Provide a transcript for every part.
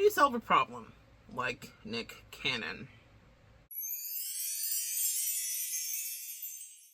you solve a problem like Nick Cannon?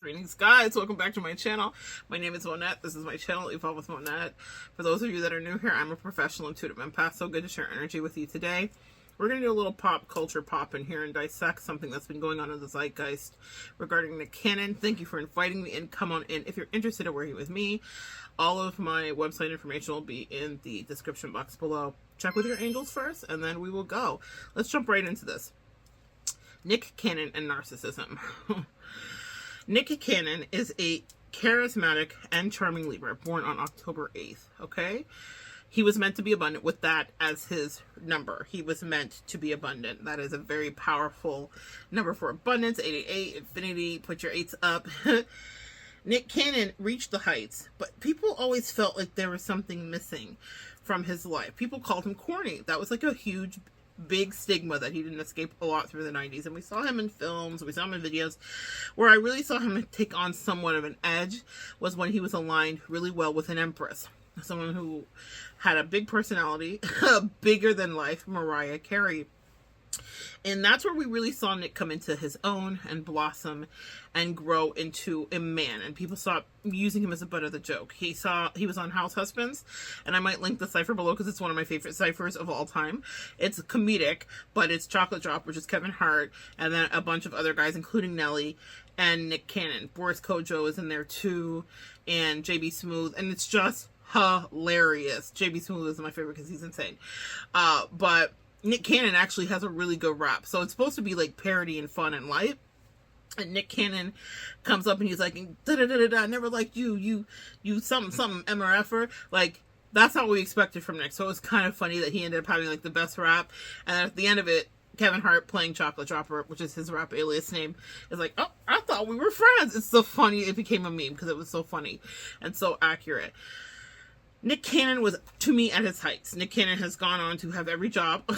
Greetings, guys. Welcome back to my channel. My name is Monette. This is my channel, Evolve with Monette. For those of you that are new here, I'm a professional intuitive empath. So good to share energy with you today. We're going to do a little pop culture pop in here and dissect something that's been going on in the zeitgeist regarding Nick Cannon. Thank you for inviting me in. Come on in. If you're interested in working with me, all of my website information will be in the description box below. Check with your angels first, and then we will go. Let's jump right into this. Nick Cannon and narcissism. Nick Cannon is a charismatic and charming Libra born on October 8th, okay? He was meant to be abundant with that as his number. He was meant to be abundant. That is a very powerful number for abundance. 888, infinity, put your 8s up. Nick Cannon reached the heights, but people always felt like there was something missing from his life. People called him corny. That was like a huge, big stigma that he didn't escape a lot through the 90s. And we saw him in films, we saw him in videos. Where I really saw him take on somewhat of an edge was when he was aligned really well with an empress. Someone who had a big personality, bigger than life, Mariah Carey. And that's where we really saw Nick come into his own and blossom and grow into a man. And people stopped using him as a butt of the joke. He was on House Husbands, and I might link the cipher below because it's one of my favorite ciphers of all time. It's comedic, but it's Chocolate Drop, which is Kevin Hart, and then a bunch of other guys, including Nelly and Nick Cannon. Boris Kojo is in there too, and JB Smooth, and it's just hilarious. JB Smooth is my favorite because he's insane. But Nick Cannon actually has a really good rap. So it's supposed to be like parody and fun and light. And Nick Cannon comes up and he's like, da-da-da-da-da, I never liked you something MRFer. Like, that's how we expected from Nick. So it was kind of funny that he ended up having like the best rap. And at the end of it, Kevin Hart playing Chocolate Dropper, which is his rap alias name, is like, oh, I thought we were friends. It's so funny. It became a meme because it was so funny and so accurate. Nick Cannon was, to me, at his heights. Nick Cannon has gone on to have every job,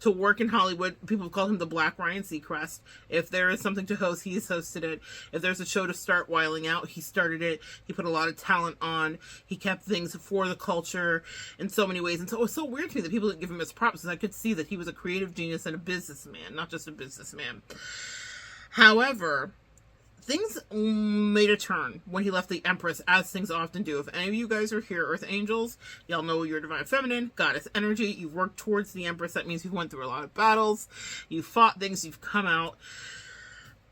to work in Hollywood. People call him the Black Ryan Seacrest. If there is something to host, he's hosted it. If there's a show to start Wiling Out, he started it. He put a lot of talent on. He kept things for the culture in so many ways. And so it was so weird to me that people didn't give him his props, because I could see that he was a creative genius and a businessman, not just a businessman. However, things made a turn when he left the Empress, as things often do. If any of you guys are here, Earth Angels, y'all know you're Divine Feminine, Goddess Energy. You've worked towards the Empress. That means you've went through a lot of battles. You've fought things. You've come out.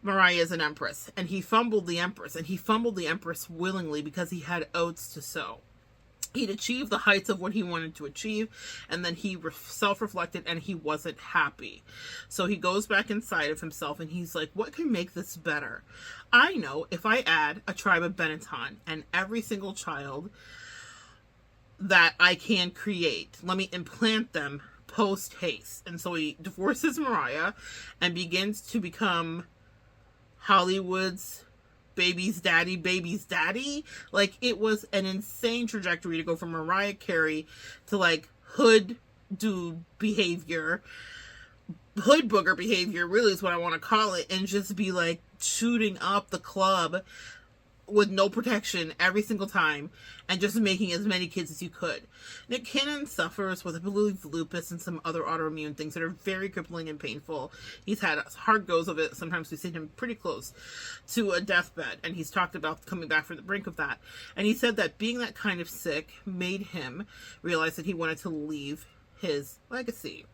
Mariah is an Empress. And he fumbled the Empress. And he fumbled the Empress willingly because he had oats to sow. He'd achieved the heights of what he wanted to achieve, and then he self-reflected, and he wasn't happy. So he goes back inside of himself, and he's like, what can make this better? I know if I add a tribe of Benetton and every single child that I can create, let me implant them post-haste. And so he divorces Mariah and begins to become Hollywood's baby's daddy. Like, it was an insane trajectory to go from Mariah Carey to like hood dude behavior, hood booger behavior, really is what I want to call it, and just be like shooting up the club with no protection every single time and just making as many kids as you could. Nick Cannon suffers with, I believe, lupus and some other autoimmune things that are very crippling and painful. He's had hard goes of it. Sometimes we've seen him pretty close to a deathbed, and he's talked about coming back from the brink of that. And he said that being that kind of sick made him realize that he wanted to leave his legacy.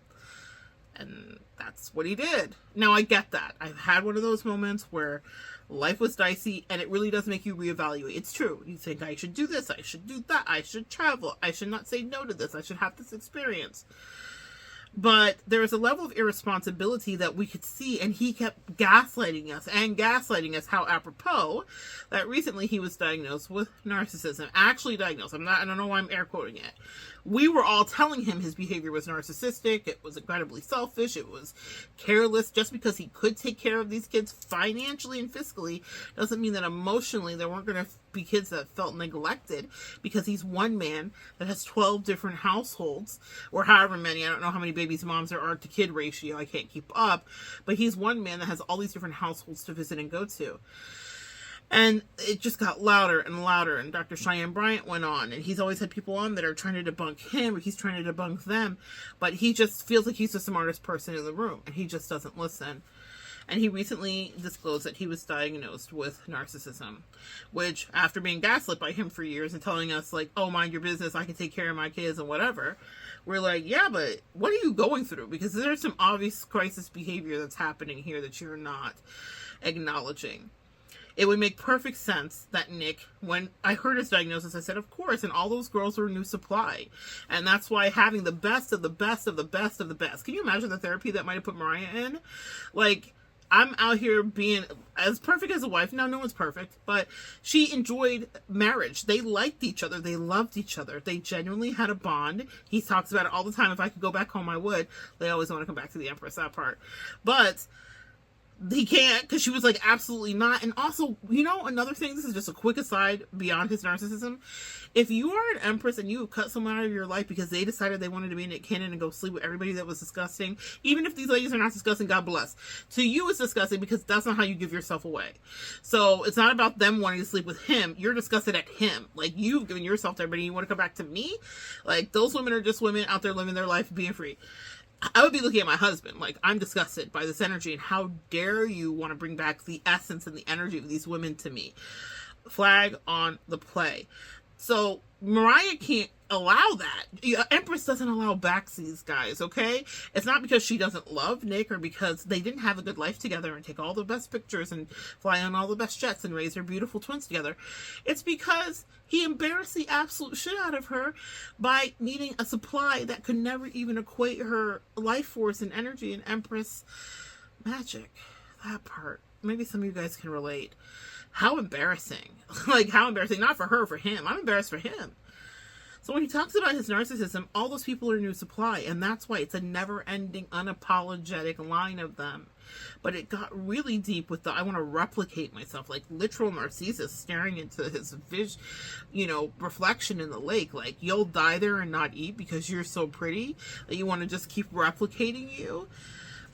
And that's what he did. Now, I get that. I've had one of those moments where life was dicey, and it really does make you reevaluate. It's true. You think, I should do this, I should do that, I should travel, I should not say no to this, I should have this experience. But there is a level of irresponsibility that we could see, and he kept gaslighting us, how apropos that recently he was diagnosed with narcissism. Actually diagnosed. I don't know why I'm air quoting it. We were all telling him his behavior was narcissistic, it was incredibly selfish, it was careless. Just because he could take care of these kids financially and fiscally doesn't mean that emotionally there weren't going to be kids that felt neglected, because he's one man that has 12 different households, or however many. I don't know how many babies moms there are to kid ratio, I can't keep up, but he's one man that has all these different households to visit and go to. And it just got louder and louder. And Dr. Cheyenne Bryant went on, and he's always had people on that are trying to debunk him, or he's trying to debunk them. But he just feels like he's the smartest person in the room, and he just doesn't listen. And he recently disclosed that he was diagnosed with narcissism, which, after being gaslit by him for years and telling us, like, oh, mind your business, I can take care of my kids and whatever, we're like, yeah, but what are you going through? Because there's some obvious crisis behavior that's happening here that you're not acknowledging. It would make perfect sense that Nick, when I heard his diagnosis, I said, of course, and all those girls were new supply. And that's why having the best of the best of the best of the best. Can you imagine the therapy that might have put Mariah in? Like, I'm out here being as perfect as a wife. No one's perfect, but she enjoyed marriage. They liked each other. They loved each other. They genuinely had a bond. He talks about it all the time. If I could go back home, I would. They always want to come back to the Empress, that part. But he can't, because she was like, absolutely not. And also, you know, another thing, this is just a quick aside beyond his narcissism. If you are an Empress and you cut someone out of your life because they decided they wanted to be Nick Cannon and go sleep with everybody that was disgusting, even if these ladies are not disgusting, God bless. To you, it's disgusting because that's not how you give yourself away. So it's not about them wanting to sleep with him. You're disgusted at him. Like, you've given yourself to everybody. You want to come back to me? Like, those women are just women out there living their life being free. I would be looking at my husband like, I'm disgusted by this energy, and how dare you want to bring back the essence and the energy of these women to me. Flag on the play. So Mariah can't allow that. Empress doesn't allow backsies, guys, okay? It's not because she doesn't love Nick or because they didn't have a good life together and take all the best pictures and fly on all the best jets and raise their beautiful twins together. It's because he embarrassed the absolute shit out of her by needing a supply that could never even equate her life force and energy and Empress magic. That part. Maybe some of you guys can relate. How embarrassing. Like, how embarrassing. Not for her, for him. I'm embarrassed for him. So when he talks about his narcissism, all those people are new supply, and that's why it's a never-ending, unapologetic line of them. But it got really deep with the, I want to replicate myself, like literal narcissist staring into his vision, you know, reflection in the lake. Like, you'll die there and not eat because you're so pretty that you want to just keep replicating you.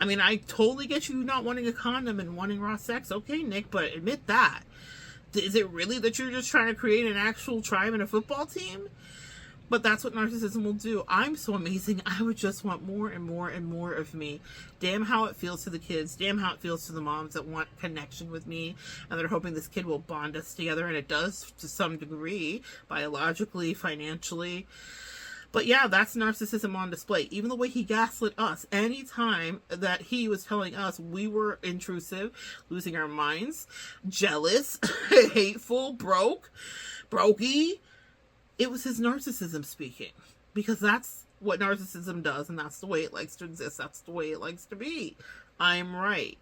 I mean, I totally get you not wanting a condom and wanting raw sex. Okay, Nick, but admit that. Is it really that you're just trying to create an actual tribe and a football team? But that's what narcissism will do. I'm so amazing. I would just want more and more and more of me. Damn how it feels to the kids. Damn how it feels to the moms that want connection with me. And they're hoping this kid will bond us together. And it does to some degree. Biologically, financially. But yeah, that's narcissism on display. Even the way he gaslit us. Anytime that he was telling us we were intrusive, losing our minds, jealous, hateful, brokey. It was his narcissism speaking, because that's what narcissism does, and that's the way it likes to exist. That's the way it likes to be. I'm right.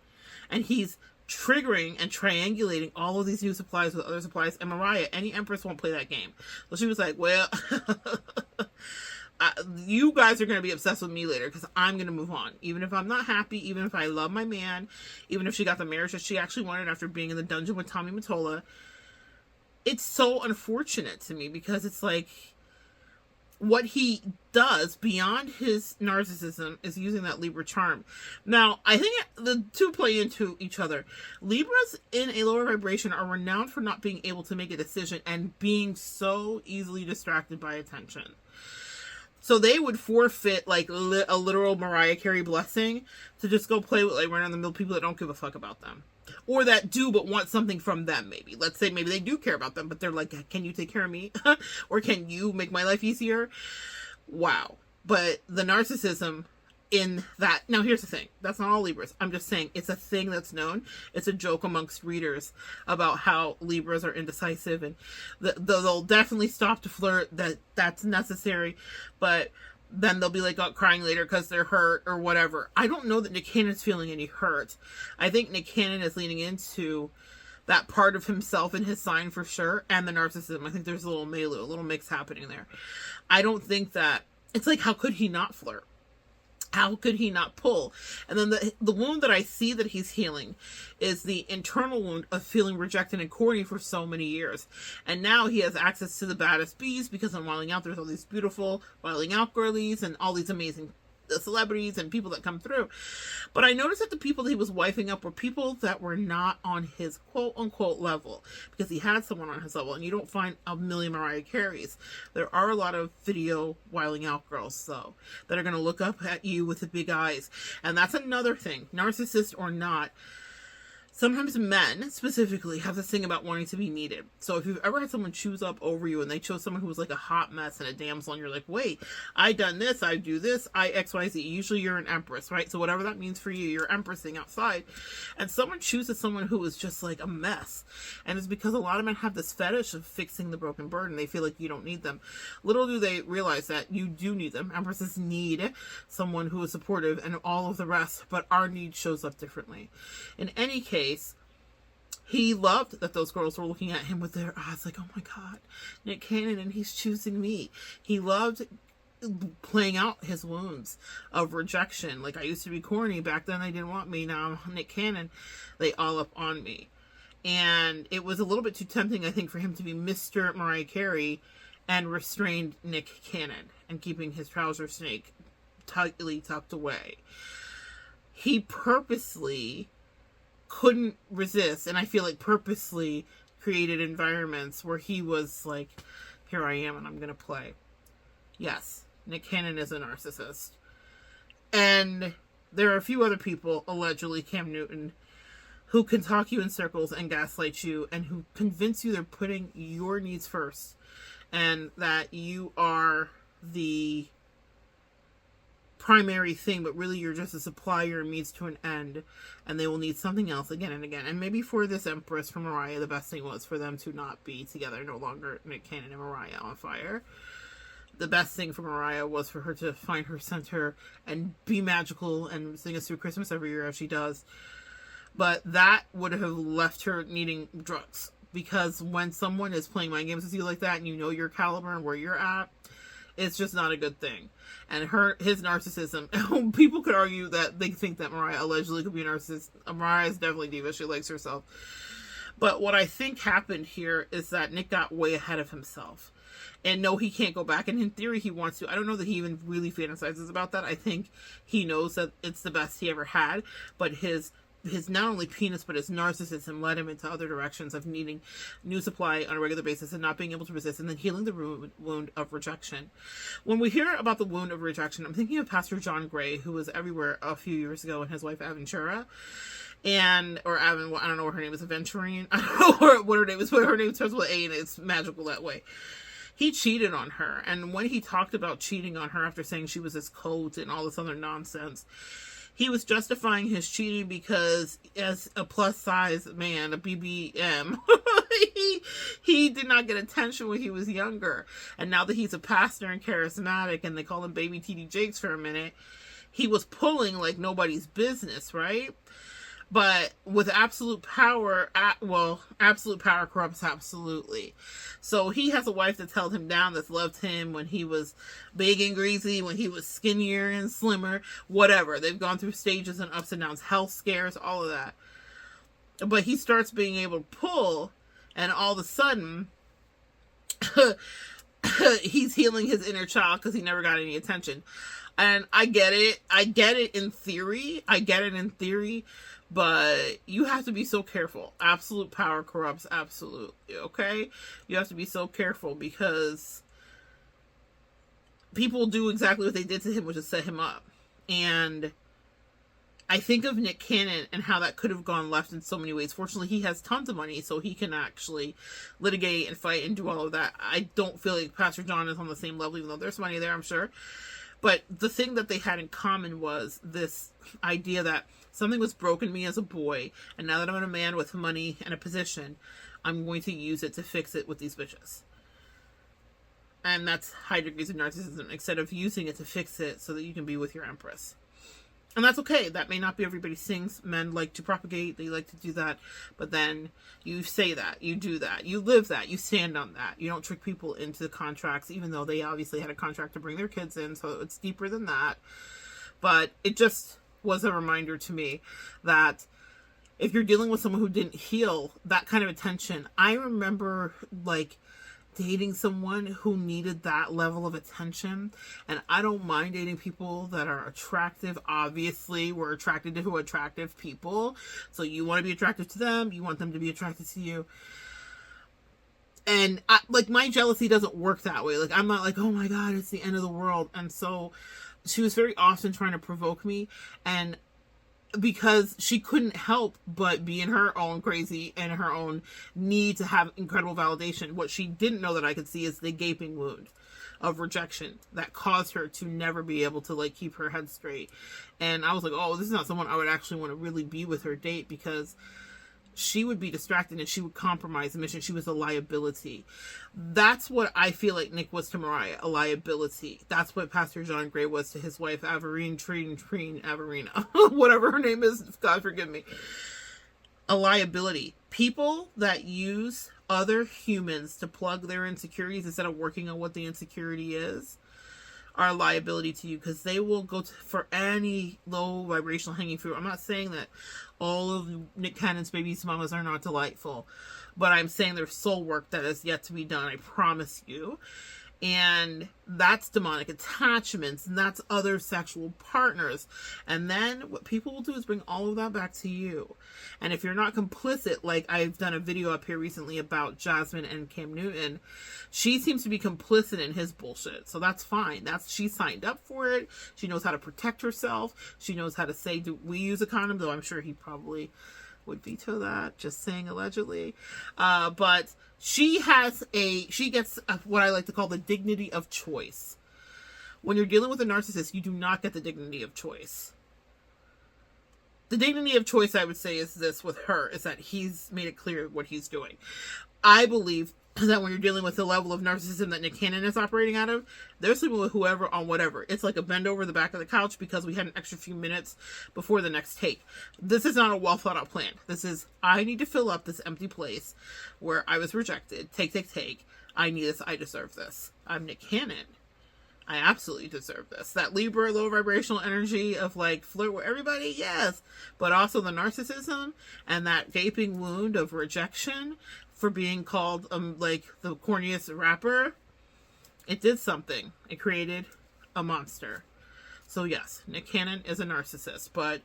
And he's triggering and triangulating all of these new supplies with other supplies. And Mariah, any Empress won't play that game. So she was like, well, you guys are going to be obsessed with me later because I'm going to move on. Even if I'm not happy, even if I love my man, even if she got the marriage that she actually wanted after being in the dungeon with Tommy Mottola. It's so unfortunate to me because it's like what he does beyond his narcissism is using that Libra charm. Now, I think the two play into each other. Libras in a lower vibration are renowned for not being able to make a decision and being so easily distracted by attention. So they would forfeit like a literal Mariah Carey blessing to just go play with like run-of-the-mill people that don't give a fuck about them. Or that do, but want something from them, maybe. Let's say maybe they do care about them, but they're like, can you take care of me? Or can you make my life easier? Wow. But the narcissism in that... Now, here's the thing. That's not all Libras. I'm just saying it's a thing that's known. It's a joke amongst readers about how Libras are indecisive, and they'll definitely stop to flirt. That's necessary. But... then they'll be like crying later because they're hurt or whatever. I don't know that Nick Cannon's feeling any hurt. I think Nick Cannon is leaning into that part of himself in his sign for sure, and the narcissism. I think there's a little milieu, a little mix happening there. I don't think that... It's like, how could he not flirt? How could he not pull? And then the wound that I see that he's healing is the internal wound of feeling rejected and corny for so many years. And now he has access to the baddest bees because on Wilding Out, there's all these beautiful Wilding Out girlies and all these amazing the celebrities and people that come through. But I noticed that the people that he was wifing up were people that were not on his quote unquote level, because he had someone on his level, and you don't find a million Mariah Careys. There are a lot of video wiling out girls, though, that are going to look up at you with the big eyes. And that's another thing, narcissist or not. Sometimes men, specifically, have this thing about wanting to be needed. So if you've ever had someone choose up over you and they chose someone who was like a hot mess and a damsel, and you're like, wait, I done this, I do this, I XYZ. Usually you're an empress, right? So whatever that means for you, you're empressing outside. And someone chooses someone who is just like a mess. And it's because a lot of men have this fetish of fixing the broken bird, and they feel like you don't need them. Little do they realize that you do need them. Empresses need someone who is supportive and all of the rest, but our need shows up differently. In any case, he loved that those girls were looking at him with their eyes like, oh my God, Nick Cannon, and he's choosing me. He loved playing out his wounds of rejection. Like, I used to be corny. Back then they didn't want me. Now I'm Nick Cannon. They all up on me. And it was a little bit too tempting, I think, for him to be Mr. Mariah Carey and restrained Nick Cannon and keeping his trouser snake tightly tucked away. He purposely couldn't resist, and I feel like purposely created environments where he was like, here I am and I'm gonna play. Yes, Nick Cannon is a narcissist. And there are a few other people, allegedly Cam Newton, who can talk you in circles and gaslight you, and who convince you they're putting your needs first, and that you are the primary thing, but really you're just a supplier and means to an end, and they will need something else again and again. And maybe for this Empress, for Mariah, the best thing was for them to not be together, no longer Nick Cannon and Mariah on fire. The best thing for Mariah was for her to find her center and be magical and sing us through Christmas every year as she does. But that would have left her needing drugs, because when someone is playing mind games with you like that, and you know your caliber and where you're at, it's just not a good thing. And his narcissism, people could argue that they think that Mariah allegedly could be a narcissist. Mariah is definitely diva. She likes herself. But what I think happened here is that Nick got way ahead of himself. And no, he can't go back. And in theory, he wants to. I don't know that he even really fantasizes about that. I think he knows that it's the best he ever had. But his not only penis, but his narcissism led him into other directions of needing new supply on a regular basis and not being able to resist, and then healing the wound of rejection. When we hear about the wound of rejection, I'm thinking of Pastor John Gray, who was everywhere a few years ago, and his wife Aventura. Or Avon, I don't know what her name is, Aventurine. I don't know what her name is, but her name starts with A, and it's magical that way. He cheated on her, and when he talked about cheating on her after saying she was his coat and all this other nonsense, he was justifying his cheating because as a plus size man, a BBM, he did not get attention when he was younger. And now that he's a pastor and charismatic, and they call him Baby TD Jakes for a minute, he was pulling like nobody's business, right? But with absolute power, absolute power corrupts absolutely. So he has a wife that's held him down, that's loved him when he was big and greasy, when he was skinnier and slimmer, whatever. They've gone through stages and ups and downs, health scares, all of that. But he starts being able to pull, and all of a sudden, he's healing his inner child because he never got any attention. And I get it. I get it in theory. But you have to be so careful. Absolute power corrupts absolutely, okay? You have to be so careful, because people do exactly what they did to him, which is set him up. And I think of Nick Cannon and how that could have gone left in so many ways. Fortunately, he has tons of money, so he can actually litigate and fight and do all of that. I don't feel like Pastor John is on the same level, even though there's money there, I'm sure. But the thing that they had in common was this idea that something was broken me as a boy, and now that I'm a man with money and a position, I'm going to use it to fix it with these bitches. And that's high degrees of narcissism, instead of using it to fix it so that you can be with your empress. And that's okay. That may not be everybody's things. Men like to propagate. They like to do that. But then you say that. You do that. You live that. You stand on that. You don't trick people into the contracts, even though they obviously had a contract to bring their kids in. So it's deeper than that. But it just was a reminder to me that if you're dealing with someone who didn't heal that kind of attention, I remember like dating someone who needed that level of attention. And I don't mind dating people that are attractive. Obviously, we're attracted to attractive people. So you want to be attractive to them. You want them to be attracted to you. And like, my jealousy doesn't work that way. Like, I'm not like, oh my God, it's the end of the world. And so she was very often trying to provoke me. And because she couldn't help but be in her own crazy and her own need to have incredible validation. What she didn't know that I could see is the gaping wound of rejection that caused her to never be able to like keep her head straight. And I was like, oh, this is not someone I would actually want to really be with or date, because she would be distracted and she would compromise the mission. She was a liability. That's what I feel like Nick was to Mariah, a liability. That's what Pastor John Gray was to his wife, Averina, whatever her name is, God forgive me. A liability. People that use other humans to plug their insecurities instead of working on what the insecurity is are a liability to you, because they will go for any low vibrational hanging fruit. I'm not saying that all of Nick Cannon's baby's mamas are not delightful, but I'm saying there's soul work that is yet to be done, I promise you. And that's demonic attachments, and that's other sexual partners. And then what people will do is bring all of that back to you. And if you're not complicit, like I've done a video up here recently about Jasmine and Cam Newton, she seems to be complicit in his bullshit. So that's fine. She signed up for it. She knows how to protect herself. She knows how to say, do we use a condom? Though I'm sure he probably would veto that, just saying allegedly. But she gets what I like to call the dignity of choice. When you're dealing with a narcissist, you do not get the dignity of choice. The dignity of choice, I would say, is this with her, is that he's made it clear what he's doing. I believe that when you're dealing with the level of narcissism that Nick Cannon is operating out of, they're sleeping with whoever on whatever. It's like a bend over the back of the couch because we had an extra few minutes before the next take. This is not a well thought out plan. This is, I need to fill up this empty place where I was rejected. Take. I need this. I deserve this. I'm Nick Cannon. I absolutely deserve this. That Libra low vibrational energy of like flirt with everybody, yes. But also the narcissism and that gaping wound of rejection for being called like the corniest rapper. It did something. It created a monster. So yes, Nick Cannon is a narcissist, but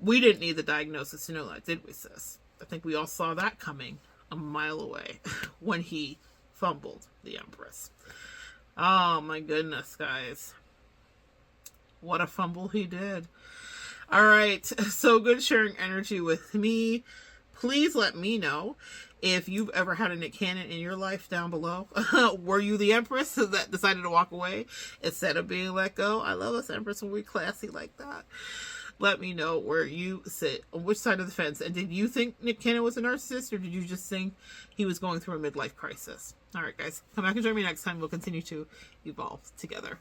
we didn't need the diagnosis to know that, did we, sis? I think we all saw that coming a mile away when he fumbled the Empress. Oh my goodness, guys. What a fumble he did. All right. So good sharing energy with me. Please let me know if you've ever had a Nick Cannon in your life down below. Were you the Empress that decided to walk away instead of being let go? I love us, Empress, when we're classy like that. Let me know where you sit, on which side of the fence. And did you think Nick Cannon was a narcissist, or did you just think he was going through a midlife crisis? All right, guys. Come back and join me next time. We'll continue to evolve together.